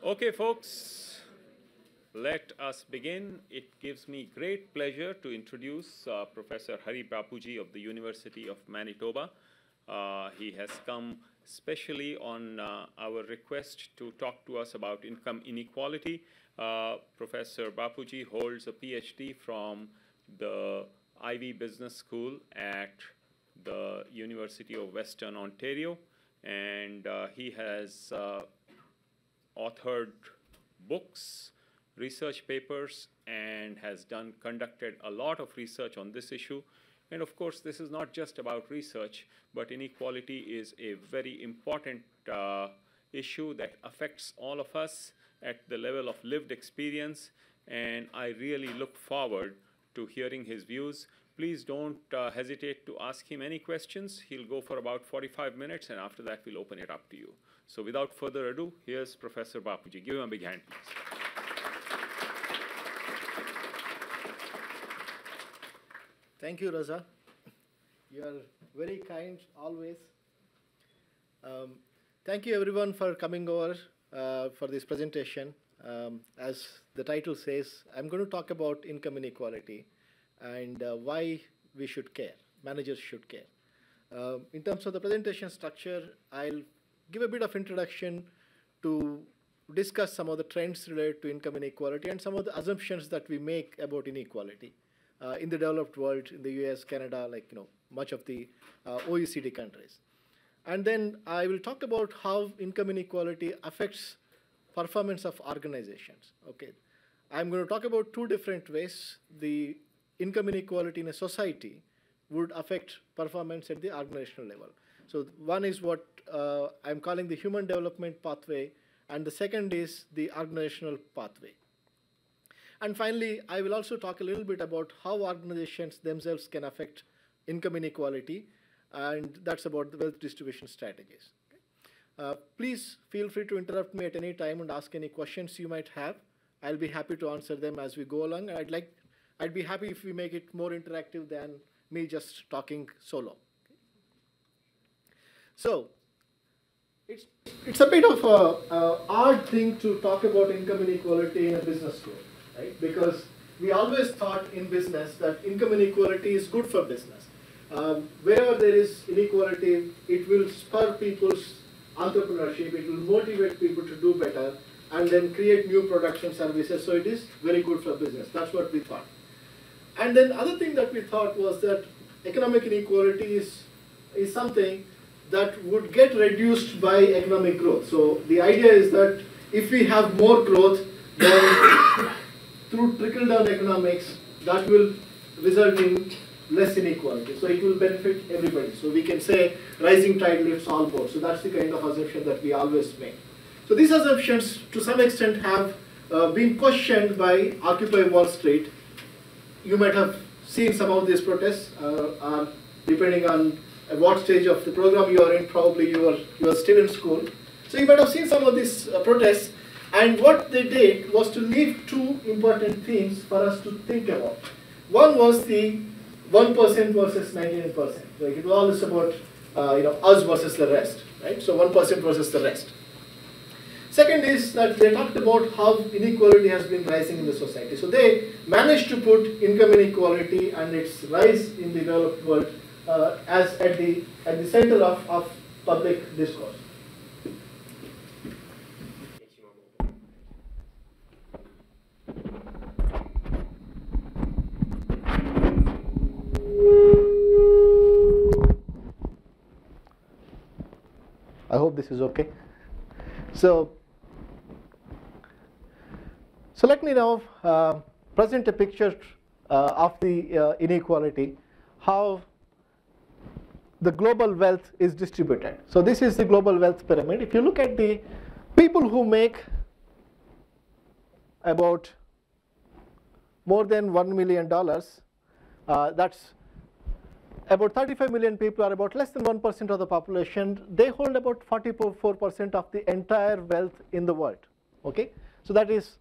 Okay, folks, let us begin. It gives me great pleasure to introduce Professor Hari Bapuji of the University of Manitoba. He has come specially on our request to talk to us about income inequality. Professor Bapuji holds a PhD from the Ivy Business School at the University of Western Ontario, and he has authored books, research papers, and has conducted a lot of research on this issue. And of course, this is not just about research, but inequality is a very important issue that affects all of us at the level of lived experience. And I really look forward to hearing his views. Please don't hesitate to ask him any questions. He'll go for about 45 minutes, and after that, we'll open it up to you. So without further ado, here's Professor Bapuji. Give him a big hand, please. Thank you, Raza. You are very kind always. Thank you, everyone, for coming over for this presentation. As the title says, I'm going to talk about income inequality and why we should care, managers should care. In terms of the presentation structure, I'll give a bit of introduction to discuss some of the trends related to income inequality and some of the assumptions that we make about inequality in the developed world, in the US, Canada, much of the OECD countries. And then I will talk about how income inequality affects performance of organizations. Okay, I'm going to talk about two different ways the income inequality in a society would affect performance at the organizational level. So one is what I'm calling the human development pathway, and the second is the organizational pathway. And finally, I will also talk a little bit about how organizations themselves can affect income inequality, and that's about the wealth distribution strategies. Okay. Please feel free to interrupt me at any time and ask any questions you might have. I'll be happy to answer them as we go along. I'd be happy if we make it more interactive than me just talking solo. Okay. So it's a bit of an odd thing to talk about income inequality in a business school, right? Because we always thought in business that income inequality is good for business. Wherever there is inequality, it will spur people's entrepreneurship, it will motivate people to do better, and then create new products and services, so it is very good for business. That's what we thought. And then other thing that we thought was that economic inequality is something that would get reduced by economic growth. So the idea is that if we have more growth, then through trickle-down economics, that will result in less inequality. So it will benefit everybody. So we can say rising tide lifts all boats. So that's the kind of assumption that we always make. So these assumptions, to some extent, have been questioned by Occupy Wall Street. You might have seen some of these protests, depending on at what stage of the program you are in. Probably you are still in school. So you might have seen some of these protests. And what they did was to leave two important themes for us to think about. One was the 1% versus 99%. Like it was always about us versus the rest, right? So 1% versus the rest. Second is that they talked about how inequality has been rising in the society. So they managed to put income inequality and its rise in the developed world as at the center of public discourse. I hope this is okay. So let me now present a picture of the inequality, how the global wealth is distributed. So this is the global wealth pyramid. If you look at the people who make about more than $1 million, that's about 35 million people, are about less than 1% of the population. They hold about 44% of the entire wealth in the world. Okay, so that is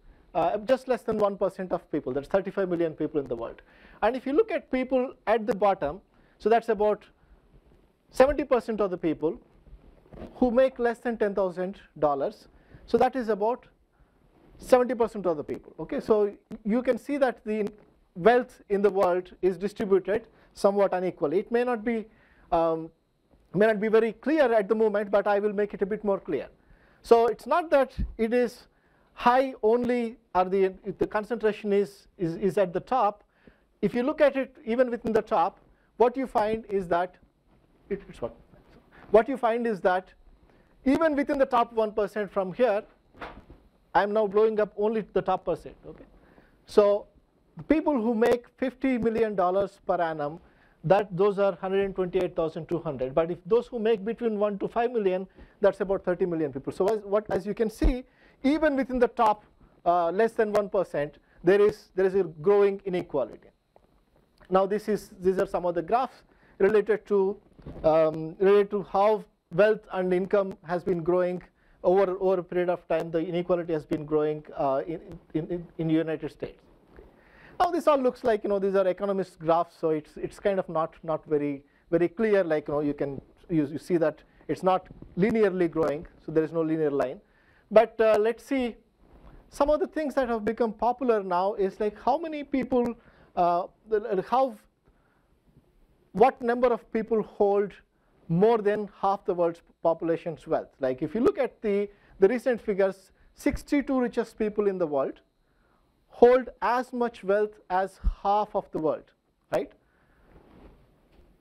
just less than 1% of people. That's 35 million people in the world. And if you look at people at the bottom, so that's about 70% of the people who make less than $10,000. So that is about 70% of the people. Okay, so you can see that the wealth in the world is distributed somewhat unequally. It may not be very clear at the moment, but I will make it a bit more clear. So it's not that it is high only, or the concentration is at the top. If you look at it even within the top, what you find is that even within the top 1% from here, I'm now blowing up only the top percent. Okay, so the people who make $50 million per annum, those are 128,200. But if those who make between 1 to 5 million, that's about 30 million people. So as you can see, even within the top less than 1%, there is a growing inequality. Now these are some of the graphs related to how wealth and income has been growing over a period of time. The inequality has been growing in the United States. Now this all looks like, these are economist graphs, so it's kind of not very clear. Like, you see that it's not linearly growing, so there is no linear line. But let's see, some of the things that have become popular now is like how many people, what number of people hold more than half the world's population's wealth. Like if you look at the recent figures, 62 richest people in the world hold as much wealth as half of the world, right?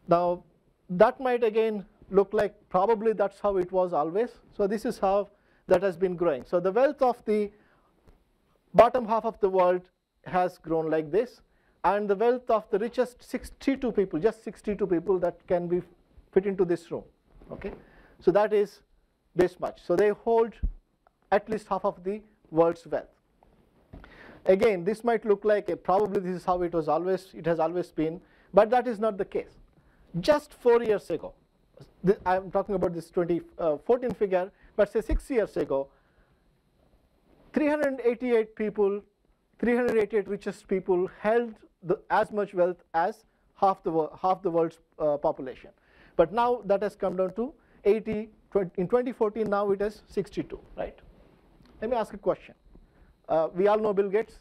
Now that might again look like probably that's how it was always. So this is how that has been growing. So the wealth of the bottom half of the world has grown like this, and the wealth of the richest 62 people, just 62 people that can be fit into this room. Okay, so that is this much. So they hold at least half of the world's wealth. Again, this might look like probably this is how it has always been, but that is not the case. Just 4 years ago, I'm talking about this 2014 figure, but say 6 years ago, 388 richest people held as much wealth as half the world's population. But now that has come down to 80. In 2014, now it is 62, right? Let me ask a question. We all know Bill Gates,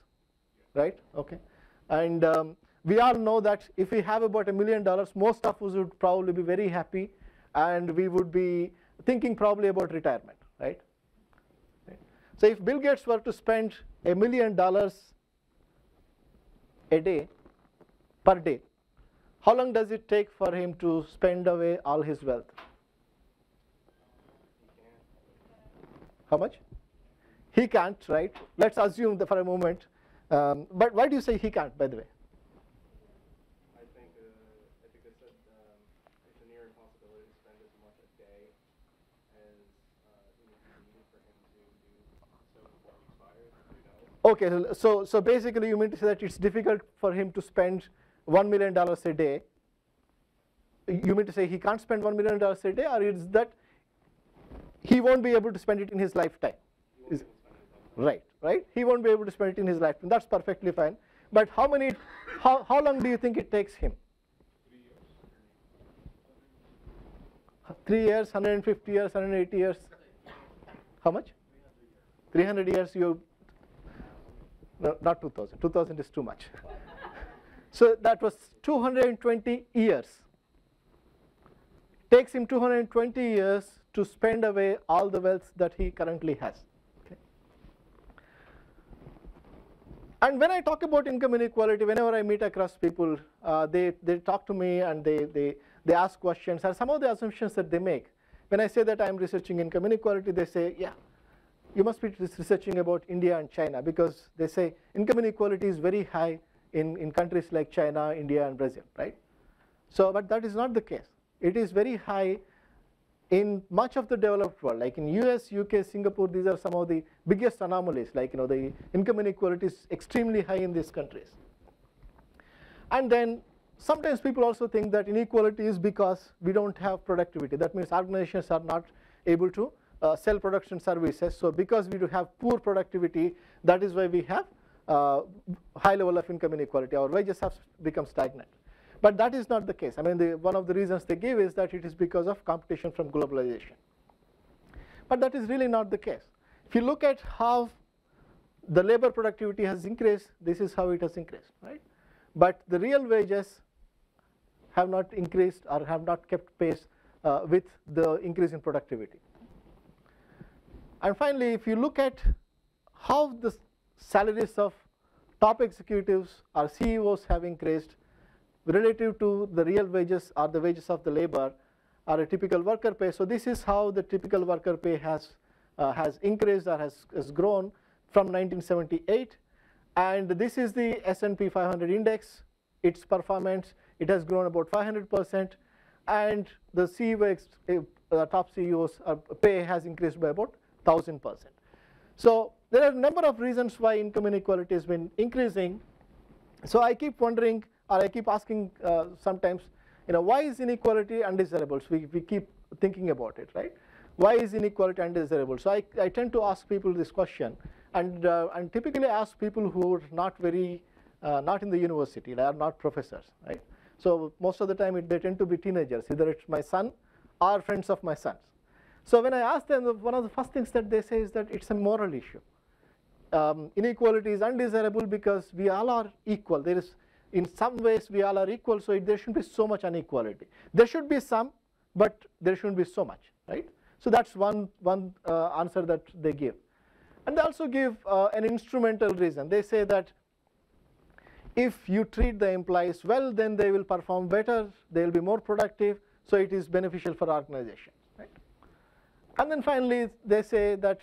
right? Okay, and we all know that if we have about $1 million, most of us would probably be very happy, and we would be thinking probably about retirement, right? So if Bill Gates were to spend $1 million a day, per day, how long does it take for him to spend away all his wealth? How much? He can't, right? Let's assume that for a moment. But why do you say he can't, by the way? I think they said it's a near impossibility to spend as much a day as needed for him to do so before he expires. Okay, so basically you mean to say that it's difficult for him to spend $1 million a day. You mean to say he can't spend $1 million a day, or is that he won't be able to spend it in his lifetime? Right. He won't be able to spend it in his lifetime. That's perfectly fine. But how long do you think it takes him? 3 years, 150 years, 180 years. How much? 300 years. No, not 2000. 2000 is too much. So that was 220 years. It takes him 220 years to spend away all the wealth that he currently has. Okay. And when I talk about income inequality, whenever I meet across people, they talk to me and they ask questions, and some of the assumptions that they make. When I say that I'm researching income inequality, they say, yeah, you must be researching about India and China, because they say income inequality is very high in countries like China, India, and Brazil, right? So, but that is not the case. It is very high in much of the developed world, like in US, UK, Singapore. These are some of the biggest anomalies. Like, the income inequality is extremely high in these countries. And then sometimes people also think that inequality is because we don't have productivity. That means organizations are not able to sell production services. So because we do have poor productivity, that is why we have high level of income inequality. Our wages have become stagnant. But that is not the case. I mean, one of the reasons they give is that it is because of competition from globalization. But that is really not the case. If you look at how the labor productivity has increased, this is how it has increased, right? But the real wages have not increased or have not kept pace with the increase in productivity. And finally, if you look at how the salaries of top executives or CEOs have increased relative to the real wages or the wages of the labor or a typical worker pay. So this is how the typical worker pay has increased or has grown from 1978. And this is the S&P 500 index, its performance. It has grown about 500%. And the top CEOs pay has increased by about 1,000%. So there are a number of reasons why income inequality has been increasing. So I keep wondering, or I keep asking sometimes, why is inequality undesirable? So we keep thinking about it, right? Why is inequality undesirable? So I tend to ask people this question, and typically ask people who are not in the university, they are not professors, right? So most of the time they tend to be teenagers, either it's my son or friends of my sons. So when I ask them, one of the first things that they say is that it's a moral issue. Inequality is undesirable because we all are equal. There is, in some ways, we all are equal, so there shouldn't be so much inequality. There should be some, but there shouldn't be so much, right? So that's one answer that they give. And they also give an instrumental reason. They say that if you treat the employees well, then they will perform better, they will be more productive, so it is beneficial for organizations, right? And then finally, they say that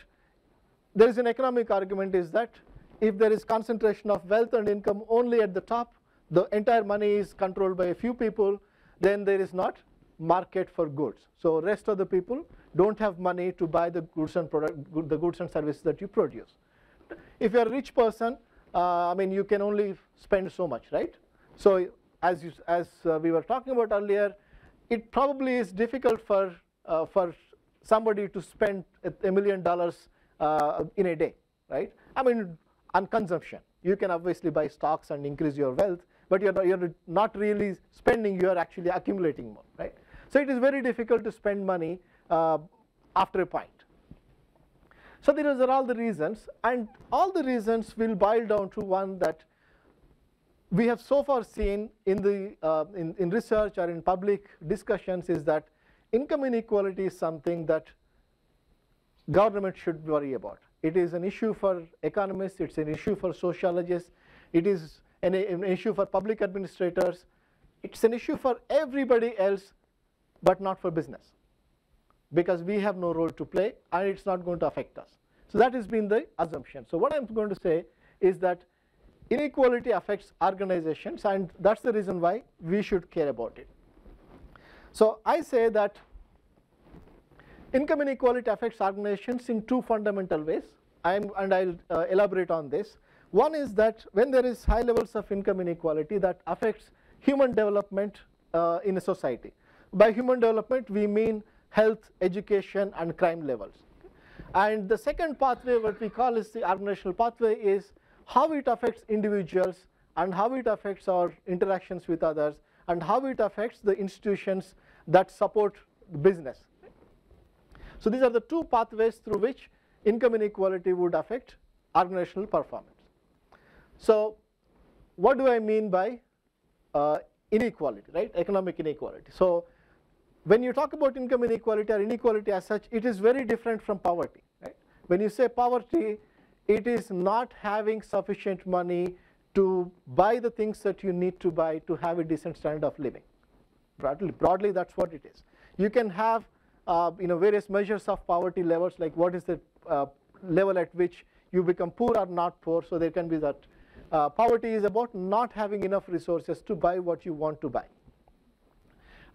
there is an economic argument is that if there is concentration of wealth and income only at the top, the entire money is controlled by a few people, then there is not market for goods. So rest of the people don't have money to buy the goods and services that you produce. If you're a rich person, you can only spend so much, right? So as we were talking about earlier, it probably is difficult for somebody to spend $1 million in a day, right? On consumption. You can obviously buy stocks and increase your wealth, but you're not really spending, you're actually accumulating more, right? So it is very difficult to spend money after a point. So these are all the reasons, and all the reasons will boil down to one that we have so far seen in research or in public discussions is that income inequality is something that government should worry about. It is an issue for economists, it's an issue for sociologists, it is an issue for public administrators, it's an issue for everybody else, but not for business, because we have no role to play and it's not going to affect us. So that has been the assumption. So what I'm going to say is that inequality affects organizations, and that's the reason why we should care about it. So I say that income inequality affects organizations in two fundamental ways, and I'll elaborate on this. One is that when there is high levels of income inequality, that affects human development in a society. By human development, we mean health, education, and crime levels. And the second pathway, what we call is the organizational pathway, is how it affects individuals and how it affects our interactions with others and how it affects the institutions that support business. So these are the two pathways through which income inequality would affect organizational performance. So what do I mean by inequality, right? Economic inequality. So when you talk about income inequality or inequality as such, it is very different from poverty, right? When you say poverty, it is not having sufficient money to buy the things that you need to buy to have a decent standard of living. Broadly, that's what it is. You can have various measures of poverty levels, like what is the level at which you become poor or not poor. So there can be that. Poverty is about not having enough resources to buy what you want to buy.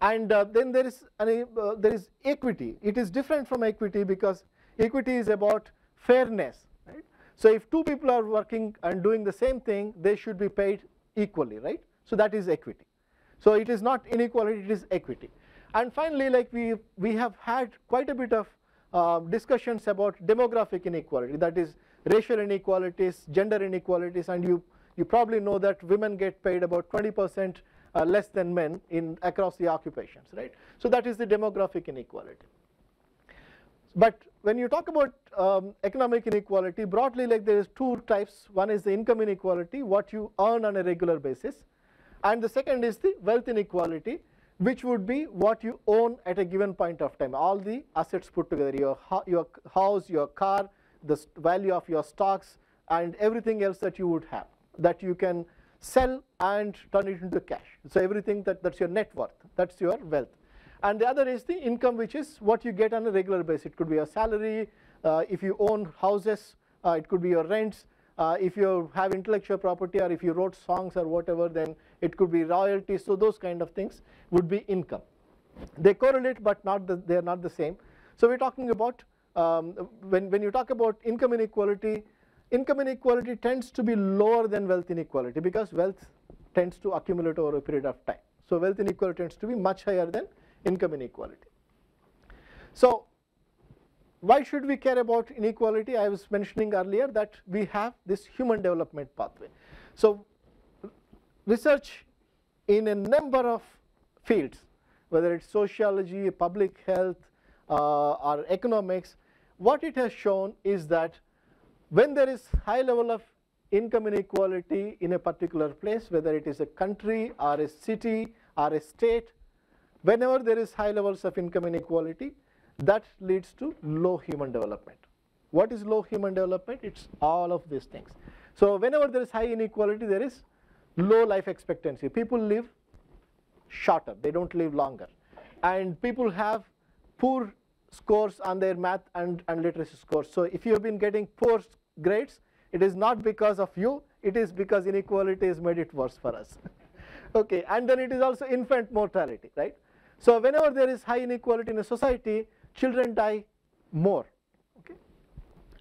And then there is equity. It is different from equity because equity is about fairness, right? So if two people are working and doing the same thing, they should be paid equally, right? So that is equity. So it is not inequality, it is equity. And finally, like we have had quite a bit of discussions about demographic inequality, that is racial inequalities, gender inequalities, and you probably know that women get paid about 20% less than men across the occupations, right? So that is the demographic inequality. But when you talk about economic inequality, broadly, like there is two types. One is the income inequality, what you earn on a regular basis, and the second is the wealth inequality, which would be what you own at a given point of time. All the assets put together, your house, your car, the value of your stocks, and everything else that you would have that you can sell and turn it into cash. So everything that's your net worth, that's your wealth. And the other is the income, which is what you get on a regular basis. It could be a salary. If you own houses, it could be your rents. If you have intellectual property, or if you wrote songs or whatever, then it could be royalties. So those kind of things would be income. They correlate, but they are not the same. So we're talking about when you talk about income inequality tends to be lower than wealth inequality, because wealth tends to accumulate over a period of time. So wealth inequality tends to be much higher than income inequality. So why should we care about inequality? I was mentioning earlier that we have this human development pathway. So research in a number of fields, whether it's sociology, public health, or economics, what it has shown is that when there is high level of income inequality in a particular place, whether it is a country or a city or a state, whenever there is high levels of income inequality, that leads to low human development. What is low human development? It's all of these things. So whenever there is high inequality, there is low life expectancy. People live shorter, they don't live longer. And people have poor scores on their math and literacy scores. So if you have been getting poor grades, it is not because of you, it is because inequality has made it worse for us. Okay, and then it is also infant mortality, right? So whenever there is high inequality in a society, children die more. Okay?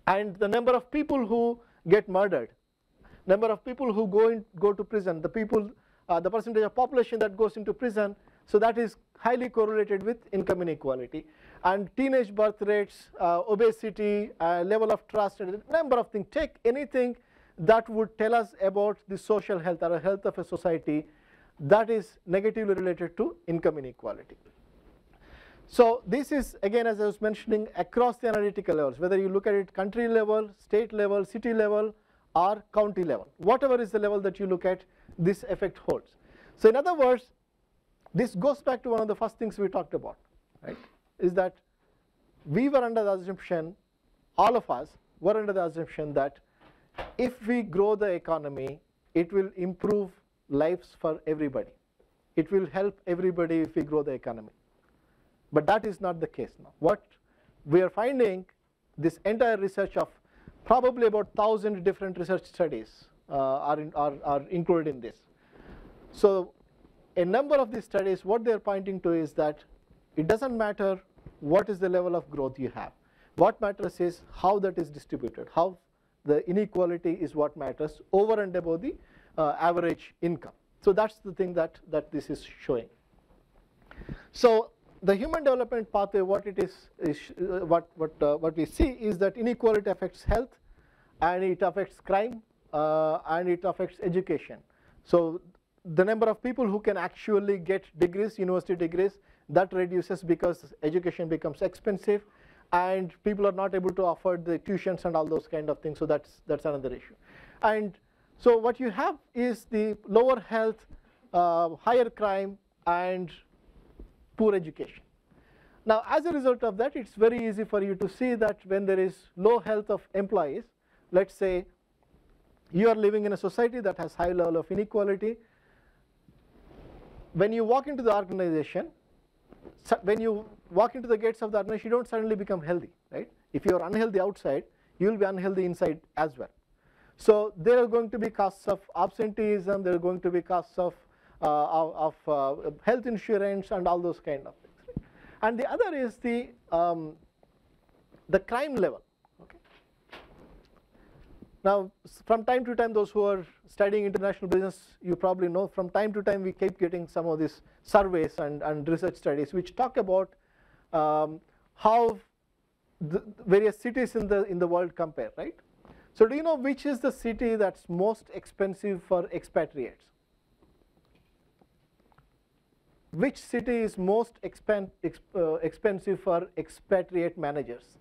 And the number of people who get murdered, number of people who go to prison, the percentage of population that goes into prison, so that is highly correlated with income inequality. And teenage birth rates, obesity, level of trust, and a number of things. Take anything that would tell us about the social health or health of a society, that is negatively related to income inequality. So this is, again, as I was mentioning, across the analytical levels, whether you look at it country level, state level, city level, or county level. Whatever is the level that you look at, this effect holds. So in other words, this goes back to one of the first things we talked about, right? Is that we were under the assumption, all of us were under the assumption that if we grow the economy, it will improve lives for everybody. It will help everybody if we grow the economy. But that is not the case now. What we are finding, this entire research of probably about 1,000 different research studies are included in this. So a number of these studies, what they are pointing to is that it doesn't matter what is the level of growth you have. What matters is how that is distributed, how the inequality is what matters over and above the average income. So that's the thing that this is showing. So the human development pathway, what it is what we see is that inequality affects health, and it affects crime, and it affects education. So the number of people who can actually get degrees, university degrees, that reduces because education becomes expensive, and people are not able to afford the tuitions and all those kind of things. So that's another issue. And so what you have is the lower health, higher crime, and poor education. Now, as a result of that, it's very easy for you to see that when there is low health of employees, let's say you are living in a society that has high level of inequality. When you walk into the organization, when you walk into the gates of the organization, you don't suddenly become healthy, right? If you are unhealthy outside, you will be unhealthy inside as well. So there are going to be costs of absenteeism, there are going to be costs of health insurance and all those kind of things. Right? And the other is the crime level. Okay. Now, from time to time, those who are studying international business, you probably know, from time to time we keep getting some of these surveys and research studies which talk about how the various cities in the world compare, right? So do you know which is the city that's most expensive for expatriates? Which city is most expensive for expatriate managers?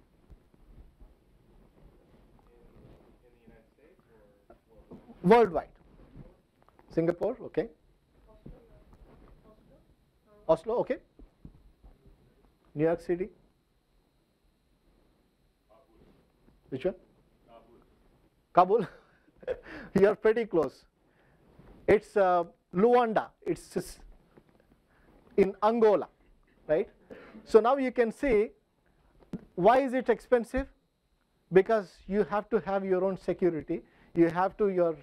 worldwide. Singapore, okay. Oslo, okay. New York City. Which one? Kabul. You are pretty close. It's Luanda. It's in Angola, right? So now you can see why is it expensive? Because you have to have your own security. You have to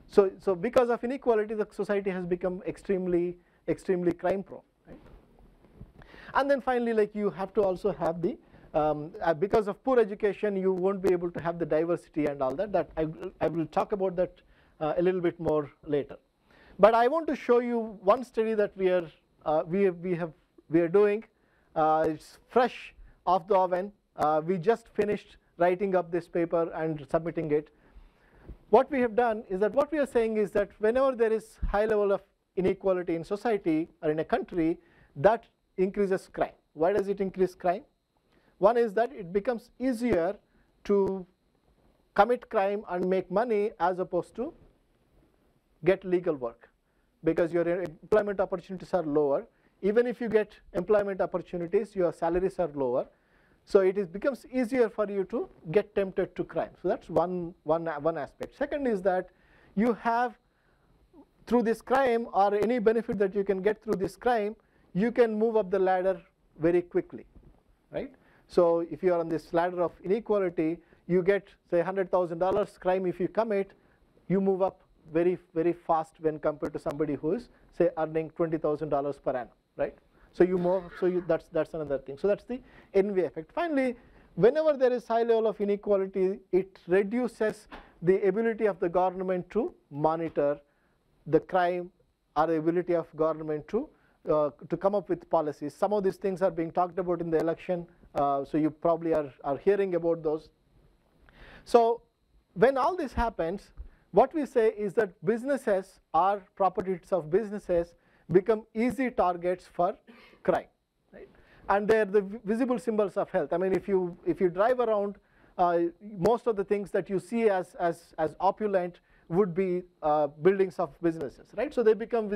so because of inequality, the society has become extremely crime prone, right? And then finally, like you have to also have the because of poor education, you won't be able to have the diversity and all that. That I will talk about that a little bit more later. But I want to show you one study that we are doing. It's fresh off the oven. We just finished writing up this paper and submitting it. What we have done is that what we are saying is that whenever there is high level of inequality in society or in a country, that increases crime. Why does it increase crime? One is that it becomes easier to commit crime and make money as opposed to get legal work, because your employment opportunities are lower. Even if you get employment opportunities, your salaries are lower. So it becomes easier for you to get tempted to crime. So that's one aspect. Second is that you have, through this crime or any benefit that you can get through this crime, you can move up the ladder very quickly, right? So if you are on this ladder of inequality, you get say $100,000 crime. If you commit, you move up very fast when compared to somebody who is say earning $20,000 per annum, right? So you move. So that's another thing. So that's the envy effect. Finally, whenever there is high level of inequality, it reduces the ability of the government to monitor the crime or the ability of government to come up with policies. Some of these things are being talked about in the election, so you probably are hearing about those. So when all this happens, what we say is that businesses or properties of businesses become easy targets for crime, right? And they're the visible symbols of health. I mean, if you drive around, most of the things that you see as opulent would be buildings of businesses, right? So they become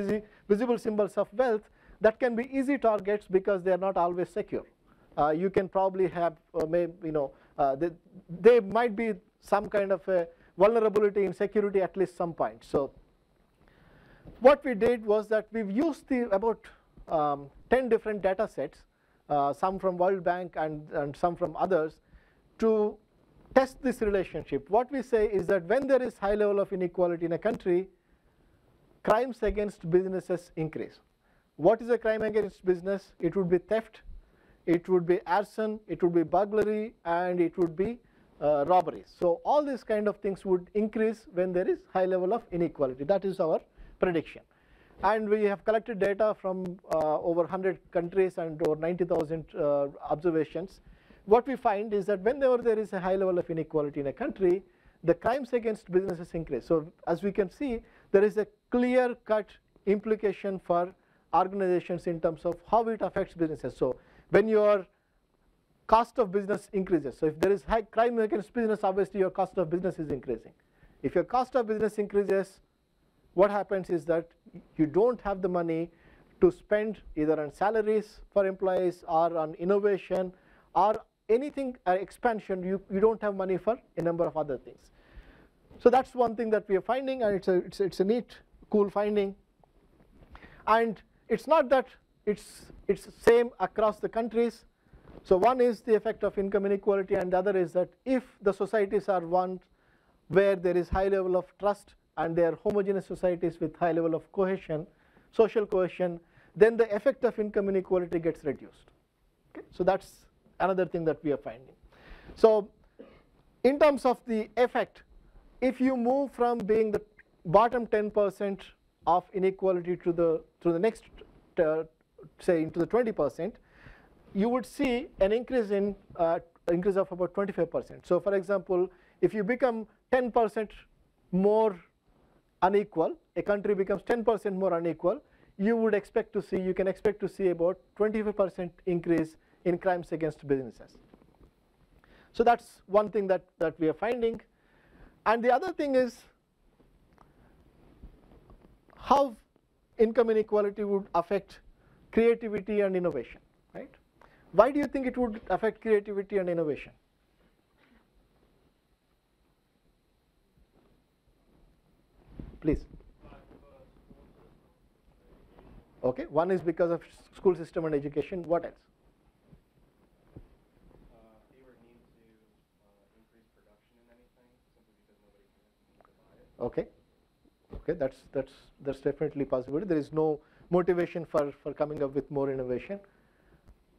visible symbols of wealth that can be easy targets because they are not always secure. You can probably have, they might be some kind of a vulnerability in security at least some point. So what we did was that we've used about 10 different data sets, some from World Bank and some from others, to test this relationship. What we say is that when there is high level of inequality in a country, crimes against businesses increase. What is a crime against business? It would be theft, it would be arson, it would be burglary, and it would be robbery. So all these kind of things would increase when there is high level of inequality. That is our prediction. And we have collected data from over 100 countries and over 90,000 observations. What we find is that whenever there is a high level of inequality in a country, the crimes against businesses increase. So as we can see, there is a clear-cut implication for organizations in terms of how it affects businesses. So when your cost of business increases, so if there is high crime against business, obviously your cost of business is increasing. If your cost of business increases, what happens is that you don't have the money to spend either on salaries for employees or on innovation or anything expansion. You don't have money for a number of other things. So that's one thing that we are finding, and it's a neat, cool finding. And it's not that it's same across the countries. So one is the effect of income inequality, and the other is that if the societies are one where there is high level of trust and they are homogeneous societies with high level of cohesion, social cohesion, then the effect of income inequality gets reduced. Okay? So that's another thing that we are finding. So in terms of the effect, if you move from being the bottom 10% of inequality to the next, say into the 20%, you would see an increase in increase of about 25%. So for example, if you become 10% more unequal, a country becomes 10% more unequal, you can expect to see about 25% increase in crimes against businesses. So that's one thing that we are finding. And the other thing is how income inequality would affect creativity and innovation, right? Why do you think it would affect creativity and innovation? Please. Okay, one is because of school system and education. What else? Fewer need to increase production in anything simply because nobody can buy it. Okay, okay, that's definitely possible. There is no motivation for coming up with more innovation.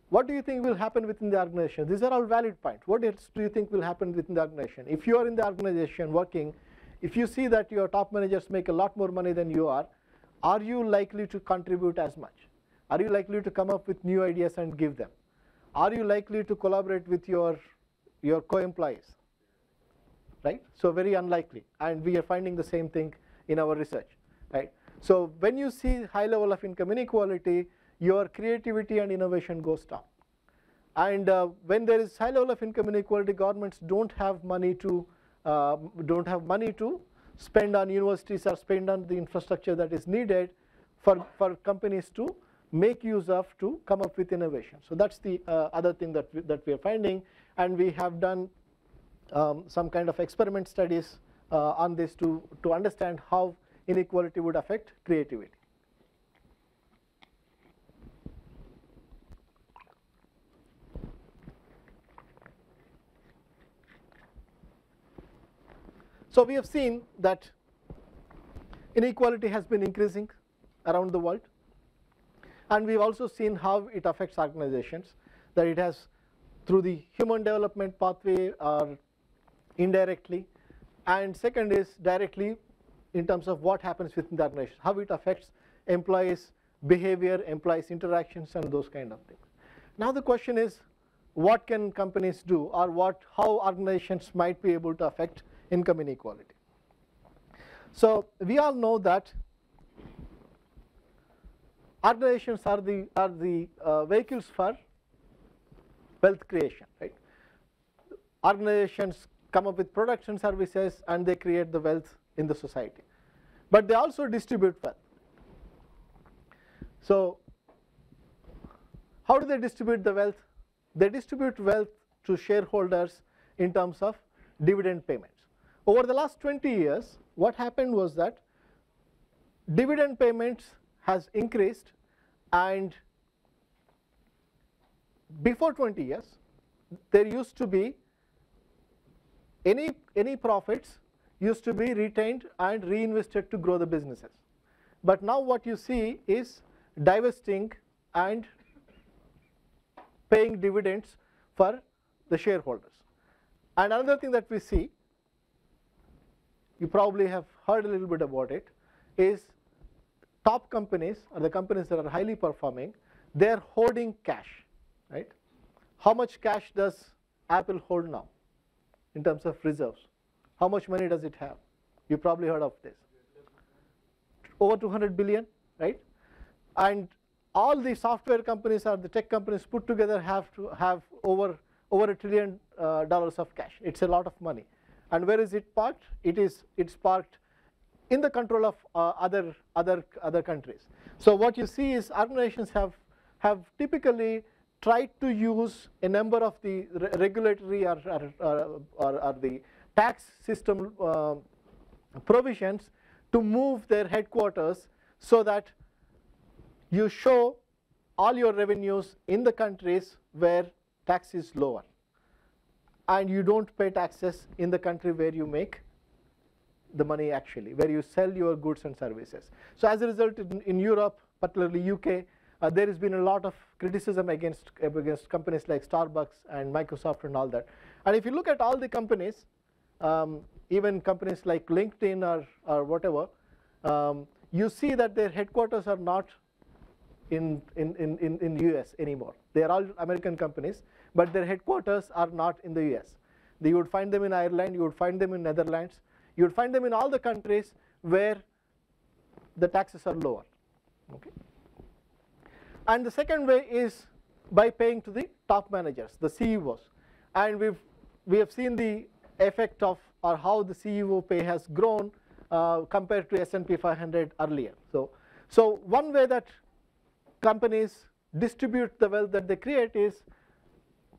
What do you think will happen within the organization? These are all valid points. What else do you think will happen within the organization? If you are in the organization working, if you see that your top managers make a lot more money than you are you likely to contribute as much? Are you likely to come up with new ideas and give them? Are you likely to collaborate with your co-employees? Right? So very unlikely, and we are finding the same thing in our research, right? So when you see high level of income inequality, your creativity and innovation goes down. And when there is high level of income inequality, governments don't have money to spend on universities or spend on the infrastructure that is needed for companies to make use of to come up with innovation. So that's the other thing that we are finding, and we have done some kind of experiment studies on this to understand how inequality would affect creativity. So we have seen that inequality has been increasing around the world, and we've also seen how it affects organizations, that it has through the human development pathway or indirectly, and second is directly in terms of what happens within the organization, how it affects employees' behavior, employees' interactions, and those kind of things. Now the question is, what can companies do, or how organizations might be able to affect income inequality? So we all know that organizations are the vehicles for wealth creation, right? Organizations come up with products and services, and they create the wealth in the society, but they also distribute wealth. So how do they distribute the wealth? They distribute wealth to shareholders in terms of dividend payments. Over the last 20 years, what happened was that dividend payments has increased, and before 20 years, there used to be any profits used to be retained and reinvested to grow the businesses. But now what you see is divesting and paying dividends for the shareholders. And another thing that we see, you probably have heard a little bit about it, is top companies, or the companies that are highly performing, they are hoarding cash, right? How much cash does Apple hold now in terms of reserves? How much money does it have? You probably heard of this. Over 200 billion, right? And all the software companies or the tech companies put together have to have over $1 trillion of cash. It's a lot of money. And where is it parked? It's parked in the control of other countries. So what you see is organizations have typically tried to use a number of the regulatory or the tax system provisions to move their headquarters so that you show all your revenues in the countries where tax is lower, and you don't pay taxes in the country where you make the money, actually, where you sell your goods and services. So as a result, in Europe, particularly UK, there has been a lot of criticism against companies like Starbucks and Microsoft and all that. And if you look at all the companies, even companies like LinkedIn or whatever, you see that their headquarters are not in US anymore. They are all American companies, but their headquarters are not in the US. You would find them in Ireland, you would find them in Netherlands, you would find them in all the countries where the taxes are lower. Okay. And the second way is by paying to the top managers, the CEOs. And we have seen the effect of, or how the CEO pay has grown compared to S&P 500 earlier. So So one way that companies distribute the wealth that they create is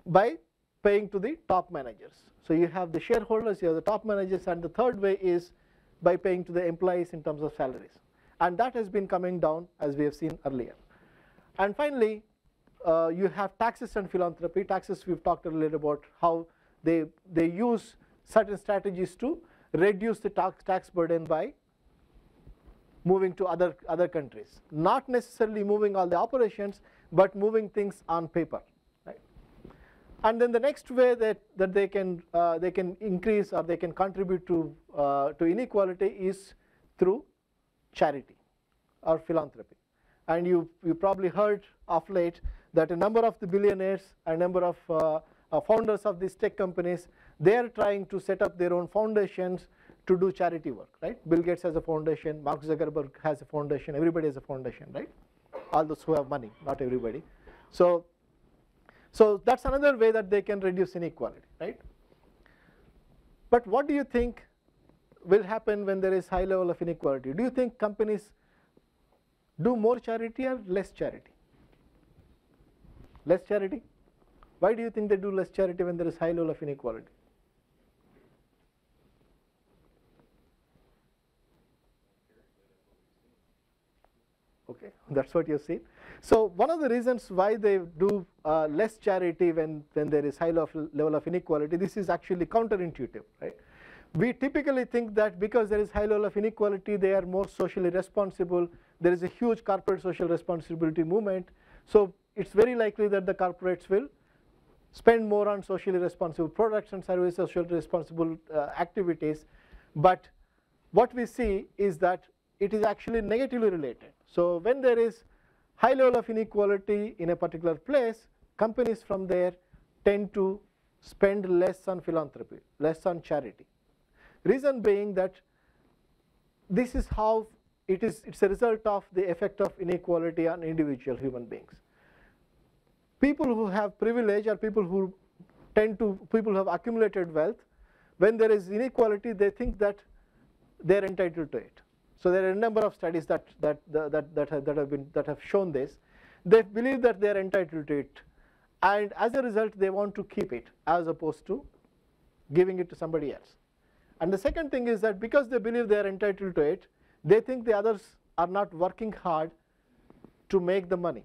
by paying to the top managers. So you have the shareholders, you have the top managers, and the third way is by paying to the employees in terms of salaries. And that has been coming down, as we have seen earlier. And finally, you have taxes and philanthropy. Taxes, we've talked a little about how they use certain strategies to reduce the tax burden by moving to other countries. Not necessarily moving all the operations, but moving things on paper. Right? And then the next way that they can increase or they can contribute to inequality is through charity or philanthropy. And you probably heard of late that a number of the billionaires, a number of founders of these tech companies, they are trying to set up their own foundations to do charity work, right? Bill Gates has a foundation, Mark Zuckerberg has a foundation, everybody has a foundation, right? All those who have money, not everybody. So that's another way that they can reduce inequality, right? But what do you think will happen when there is high level of inequality? Do you think companies do more charity or less charity? Less charity? Why do you think they do less charity when there is high level of inequality? Okay, that's what you see. So one of the reasons why they do less charity when there is high level of inequality, this is actually counterintuitive, right? We typically think that because there is high level of inequality, they are more socially responsible. There is a huge corporate social responsibility movement. So it's very likely that the corporates will spend more on socially responsible products and services, socially responsible activities. But what we see is that it is actually negatively related. So when there is high level of inequality in a particular place, companies from there tend to spend less on philanthropy, less on charity. Reason being that this is how it's a result of the effect of inequality on individual human beings. People who have privilege or people who have accumulated wealth, when there is inequality, they think that they're entitled to it. So there are a number of studies that have shown this. They believe that they are entitled to it, and as a result, they want to keep it as opposed to giving it to somebody else. And the second thing is that because they believe they are entitled to it, they think the others are not working hard to make the money,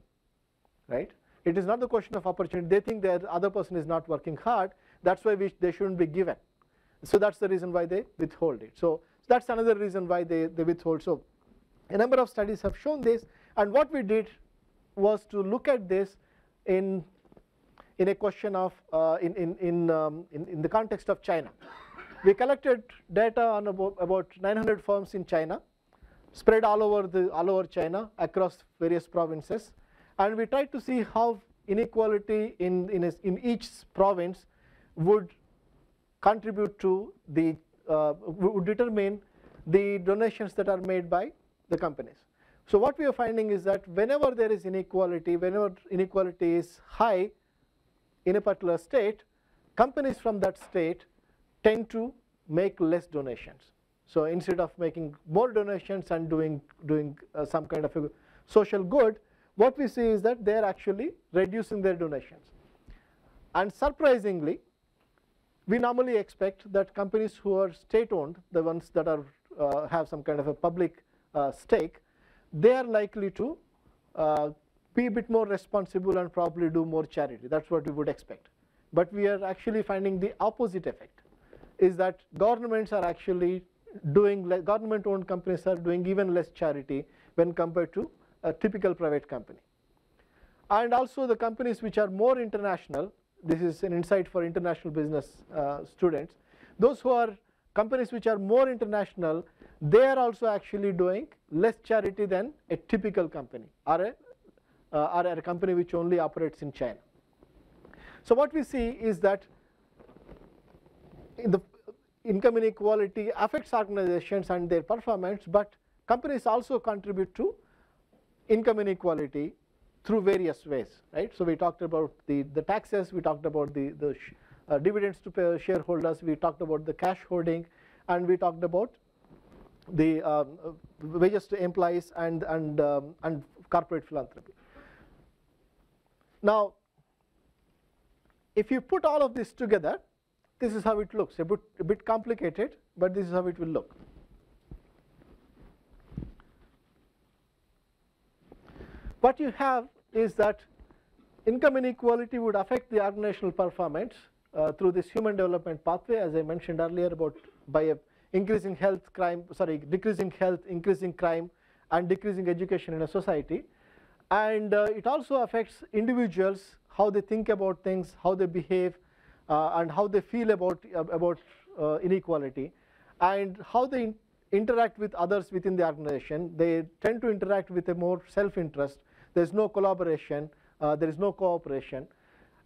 right? It is not the question of opportunity. They think the other person is not working hard. That's why they shouldn't be given. So that's the reason why they withhold it. So that's another reason why they withhold. So a number of studies have shown this, and what we did was to look at this in a question of in the context of China. We collected data on about 900 firms in China, spread all over China across various provinces, and we tried to see how inequality in each province would contribute to would determine the donations that are made by the companies. So what we are finding is that whenever there is inequality, whenever inequality is high in a particular state, companies from that state tend to make less donations. So instead of making more donations and doing some kind of a social good, what we see is that they are actually reducing their donations. And surprisingly, we normally expect that companies who are state-owned, the ones that are have some kind of a public stake, they are likely to be a bit more responsible and probably do more charity. That's what we would expect. But we are actually finding the opposite effect, is that governments are actually doing, government-owned companies are doing even less charity when compared to a typical private company. And also the companies which are more international, this is an insight for international business students, those who are companies which are more international, they are also actually doing less charity than a typical company or a company which only operates in China. So what we see is that the income inequality affects organizations and their performance, but companies also contribute to income inequality through various ways, right? So we talked about the taxes, we talked about the dividends to shareholders, we talked about the cash hoarding, and we talked about wages to employees and corporate philanthropy. Now, if you put all of this together, this is how it looks. A bit complicated, but this is how it will look. What you have is that income inequality would affect the organizational performance through this human development pathway, as I mentioned earlier, by increasing decreasing health, increasing crime, and decreasing education in a society. And it also affects individuals, how they think about things, how they behave, and how they feel about inequality, and how they interact with others within the organization. They tend to interact with a more self-interest. There's no collaboration. There is no cooperation,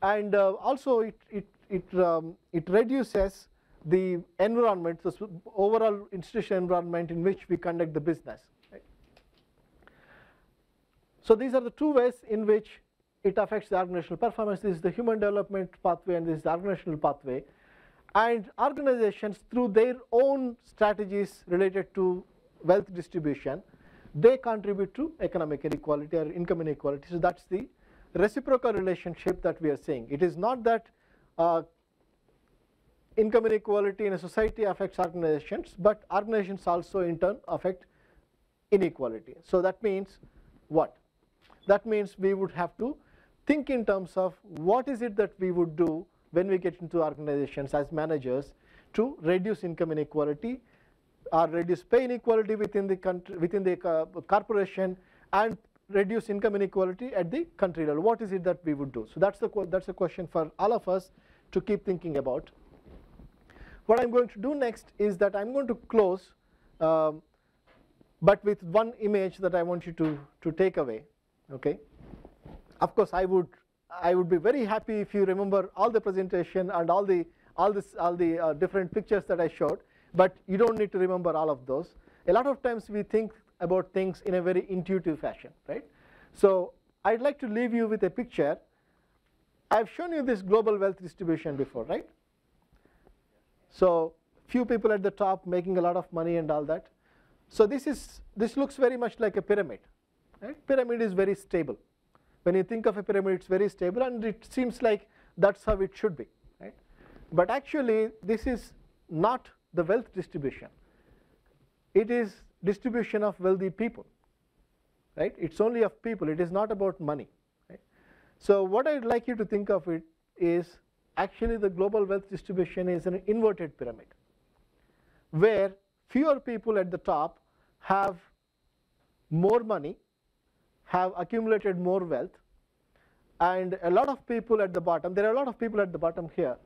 and also it reduces the environment, the overall institutional environment in which we conduct the business. Right? So these are the two ways in which it affects the organizational performance. This is the human development pathway, and this is the organizational pathway. And organizations, through their own strategies related to wealth distribution, they contribute to economic inequality or income inequality. So that's the reciprocal relationship that we are seeing. It is not that income inequality in a society affects organizations, but organizations also in turn affect inequality. So that means what? That means we would have to think in terms of what is it that we would do when we get into organizations as managers to reduce income inequality or reduce pay inequality within the country, within the corporation, and reduce income inequality at the country level. What is it that we would do? So that's a question for all of us to keep thinking about. What I'm going to do next is that I'm going to close, but with one image that I want you to take away. Okay. Of course, I would be very happy if you remember all the presentation and all the different pictures that I showed, but you don't need to remember all of those. A lot of times we think about things in a very intuitive fashion, right? So I'd like to leave you with a picture. I've shown you this global wealth distribution before, right? So few people at the top making a lot of money and all that. So this looks very much like a pyramid, right? Pyramid is very stable. When you think of a pyramid, it's very stable, and it seems like that's how it should be, right? But actually, this is not the wealth distribution. It is distribution of wealthy people, right? It's only of people. It is not about money, right? So what I'd like you to think of it is actually the global wealth distribution is an inverted pyramid, where fewer people at the top have more money, have accumulated more wealth, and a lot of people at the bottom. There are a lot of people at the bottom here,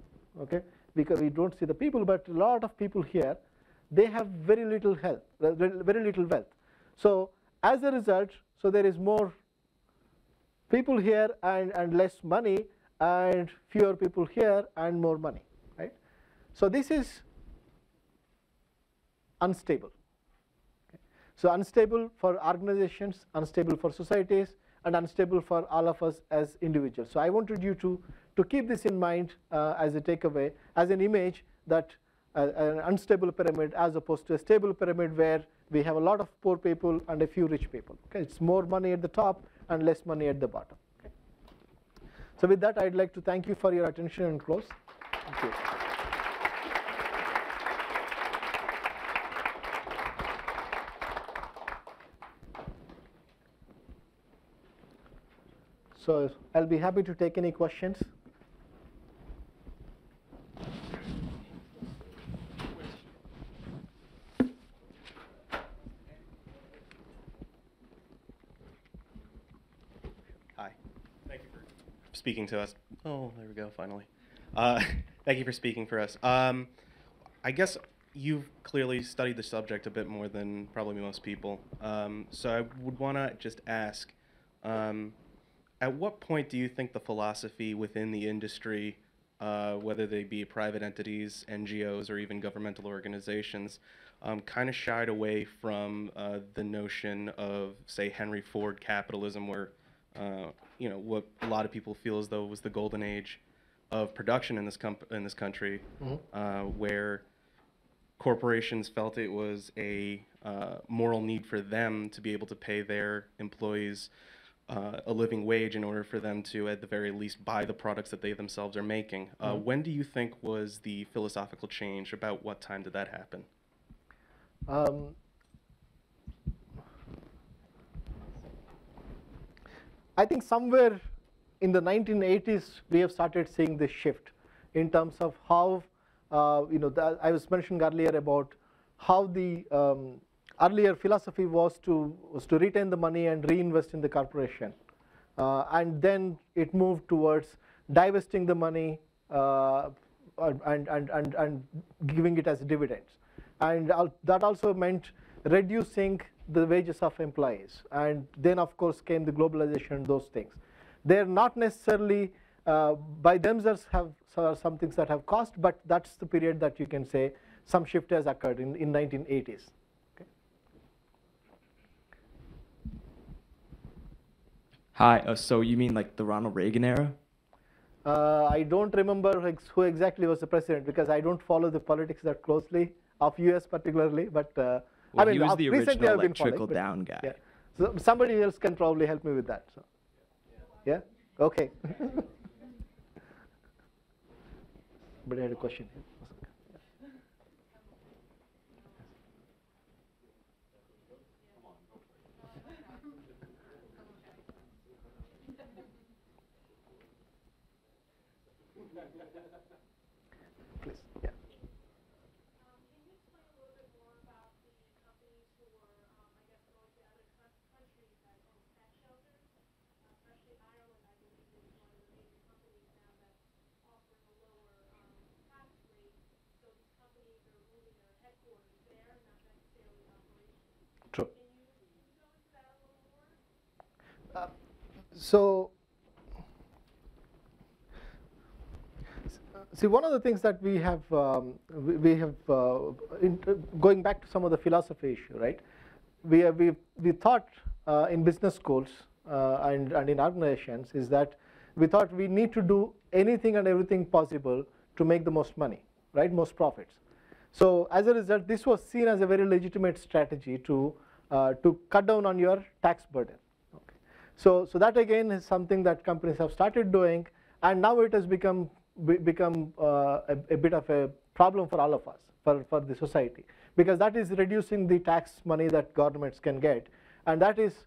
okay? Because we don't see the people, but a lot of people here, they have very little wealth. So as a result, so there is more people here and less money, and fewer people here and more money, right? So this is unstable. Okay? So unstable for organizations, unstable for societies, and unstable for all of us as individuals. So I wanted you to keep this in mind as a takeaway, as an image that an unstable pyramid as opposed to a stable pyramid where we have a lot of poor people and a few rich people. Okay? It's more money at the top and less money at the bottom. Okay? So with that, I'd like to thank you for your attention and close. Thank you. So I'll be happy to take any questions. Hi. Thank you for speaking to us. Oh, there we go, finally. Thank you for speaking for us. I guess you've clearly studied the subject a bit more than probably most people. So I would want to just ask, at what point do you think the philosophy within the industry, whether they be private entities, NGOs, or even governmental organizations, kind of shied away from the notion of, say, Henry Ford capitalism, where what a lot of people feel as though was the golden age of production in this country, where corporations felt it was a moral need for them to be able to pay their employees a living wage in order for them to, at the very least, buy the products that they themselves are making. When do you think was the philosophical change? About what time did that happen? I think somewhere in the 1980s we have started seeing this shift in terms of how I was mentioning earlier about how the earlier philosophy was to retain the money and reinvest in the corporation, and then it moved towards divesting the money and giving it as dividends, and that also meant reducing the wages of employees, and then of course came the globalization and those things. They're not necessarily by themselves have some things that have cost, but that's the period that you can say some shift has occurred in 1980s. Okay. Hi, so you mean like the Ronald Reagan era? I don't remember who exactly was the president because I don't follow the politics that closely of US particularly, but Well, I mean, he was the recently original I've been like following, trickle but down guy. yeah. So somebody else can probably help me with that. So. Yeah? Okay. But I had a question here. Please, yeah. True. So, see, one of the things that we have going back to some of the philosophy issue, right? We thought in business schools and in organizations is that we thought we need to do anything and everything possible to make the most money, right? Most profits. So as a result, this was seen as a very legitimate strategy to cut down on your tax burden. Okay. So that again is something that companies have started doing, and now it has become a bit of a problem for all of us, for the society, because that is reducing the tax money that governments can get, and that is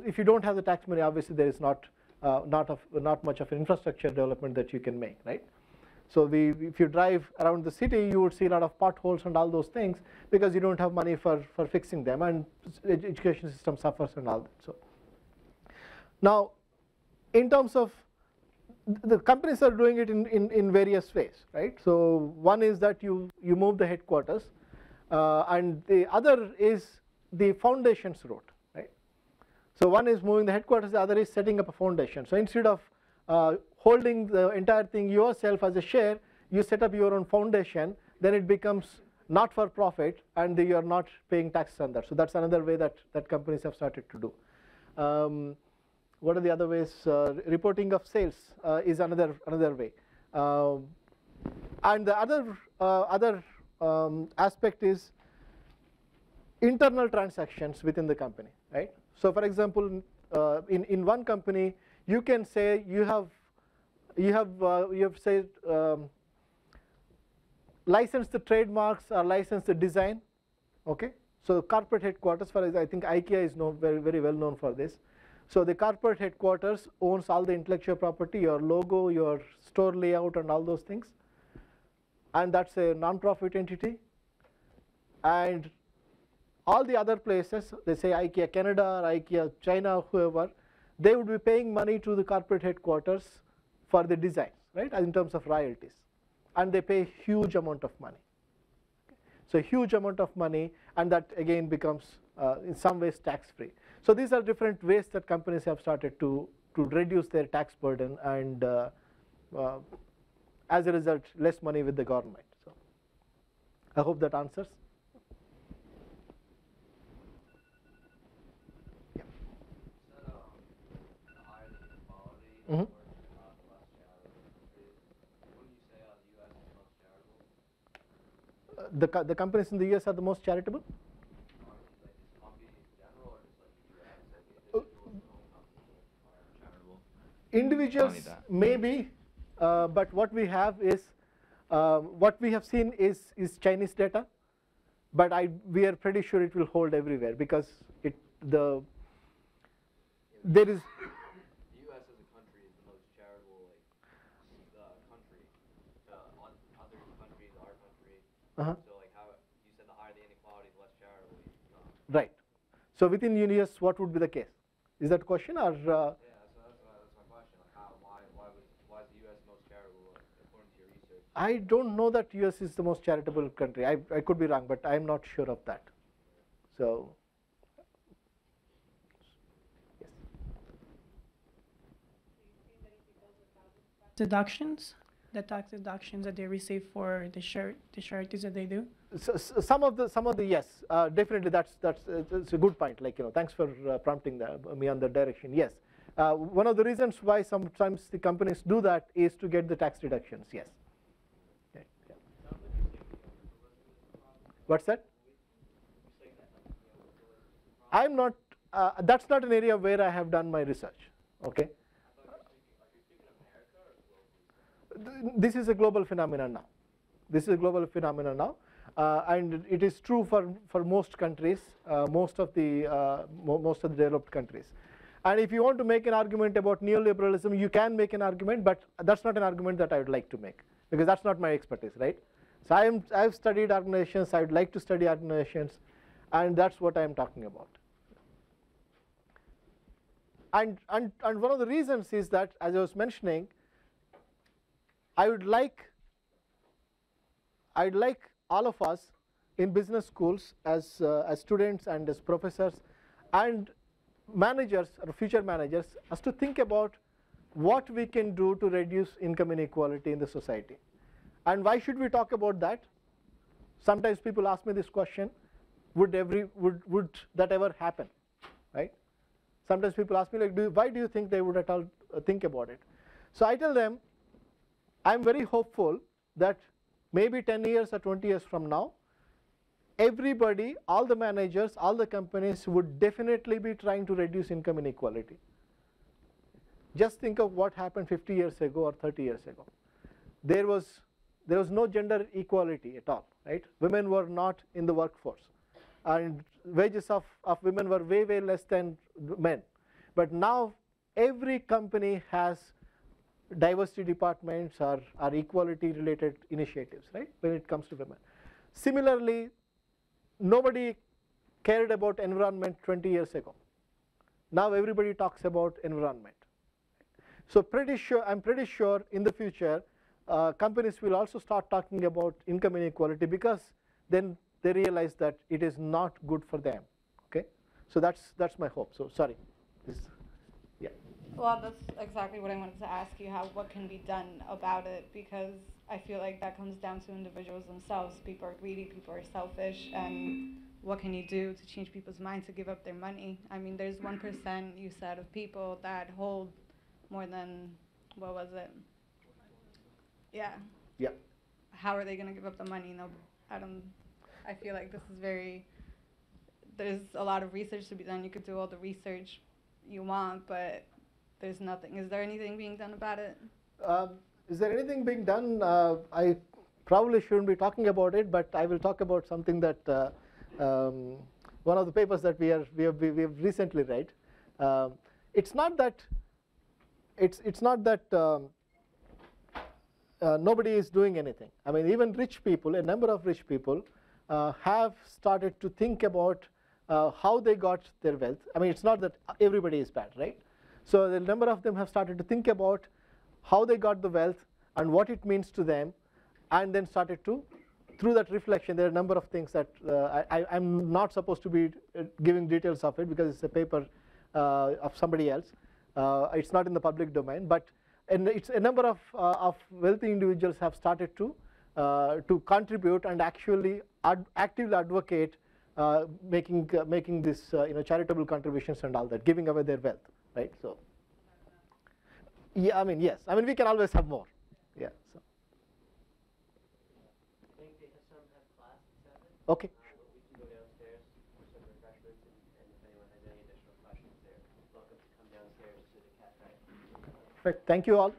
if you don't have the tax money, obviously there is not much of an infrastructure development that you can make, right? So if you drive around the city, you would see a lot of potholes and all those things because you don't have money for fixing them, and education system suffers and all that. So now, in terms of the companies are doing it in various ways, right? So one is that you move the headquarters, and the other is the foundations route, right? So one is moving the headquarters, the other is setting up a foundation. So instead of holding the entire thing yourself as a share, you set up your own foundation, then it becomes not for profit, and you are not paying taxes on that. So that's another way that companies have started to do. What are the other ways? Reporting of sales is another way, and the other aspect is internal transactions within the company, right? So for example, in one company, you can say you have said licensed the trademarks or licensed the design, okay? So corporate headquarters, for example, I think IKEA is very well known for this. So the corporate headquarters owns all the intellectual property, your logo, your store layout, and all those things, and that's a non-profit entity. And all the other places, they say IKEA Canada or IKEA China, whoever, they would be paying money to the corporate headquarters for the designs, right, in terms of royalties, and they pay huge amount of money. So huge amount of money, and that again becomes in some ways tax-free. So these are different ways that companies have started to reduce their tax burden, and as a result, less money with the government. So I hope that answers. Yeah. Mm-hmm. the companies in the US are the most charitable? Individuals maybe, but what we have is, what we have seen is Chinese data, but we are pretty sure it will hold everywhere because there is. The U.S. as a country is the most charitable country to other countries, our country. So like how you said, the higher the inequality, the less charitable you become. Right. So within US, what would be the case? Is that a question or? Yeah, so that's my question. Like why is the U.S. most charitable according to your research? I don't know that US is the most charitable country. I could be wrong, but I'm not sure of that. So. Deductions, the tax deductions that they receive for the charities that they do? So some of the yes, definitely that's a good point. Like, thanks for prompting me on that direction. Yes, one of the reasons why sometimes the companies do that is to get the tax deductions. Yes. Okay. Yeah. What's that? I'm not. That's not an area where I have done my research. Okay. This is a global phenomenon now. This is a global phenomenon now, and it is true for most countries, most of the developed countries. And if you want to make an argument about neoliberalism, you can make an argument, but that's not an argument that I would like to make because that's not my expertise, right? So I've studied organizations. I would like to study organizations, and that's what I'm talking about. And one of the reasons is that, as I was mentioning, I'd like all of us in business schools as students and as professors and managers or future managers as to think about what we can do to reduce income inequality in the society. And why should we talk about that? Sometimes people ask me this question, would that ever happen, right? Sometimes people ask me, like, why do you think they would at all think about it? So I tell them, I'm very hopeful that maybe 10 years or 20 years from now, everybody, all the managers, all the companies would definitely be trying to reduce income inequality. Just think of what happened 50 years ago or 30 years ago. There was no gender equality at all, right? Women were not in the workforce, and wages of women were way less than men. But now every company has diversity departments or equality related initiatives, right, when it comes to women. Similarly, nobody cared about environment 20 years ago. Now everybody talks about environment. So I'm pretty sure in the future companies will also start talking about income inequality because then they realize that it is not good for them. Okay, so that's my hope. So sorry. Yeah. Well, that's exactly what I wanted to ask you, what can be done about it, because I feel like that comes down to individuals themselves. People are greedy, people are selfish, and what can you do to change people's minds to give up their money? I mean, there's 1%, you said, of people that hold more than, what was it? Yeah. Yeah. How are they going to give up the money? No, I feel like this is there's a lot of research to be done. You could do all the research you want, but there's nothing. Is there anything being done about it? Is there anything being done? I probably shouldn't be talking about it, but I will talk about something that one of the papers that we have recently read. It's not that nobody is doing anything. I mean, even rich people, a number of rich people, have started to think about how they got their wealth. I mean, it's not that everybody is bad, right? So the number of them have started to think about how they got the wealth and what it means to them, and then started to, through that reflection, there are a number of things that I'm not supposed to be giving details of it because it's a paper of somebody else. It's not in the public domain, but it's a number of wealthy individuals have started to contribute and actually actively advocate making this charitable contributions and all that, giving away their wealth, right? So yeah, I mean, yes, I mean, we can always have more. Yeah. So. I think some have class at 7. Okay. But we can go downstairs for some refreshments, and if anyone has any additional questions, they're welcome to come downstairs to the cafe. Right. Thank you all.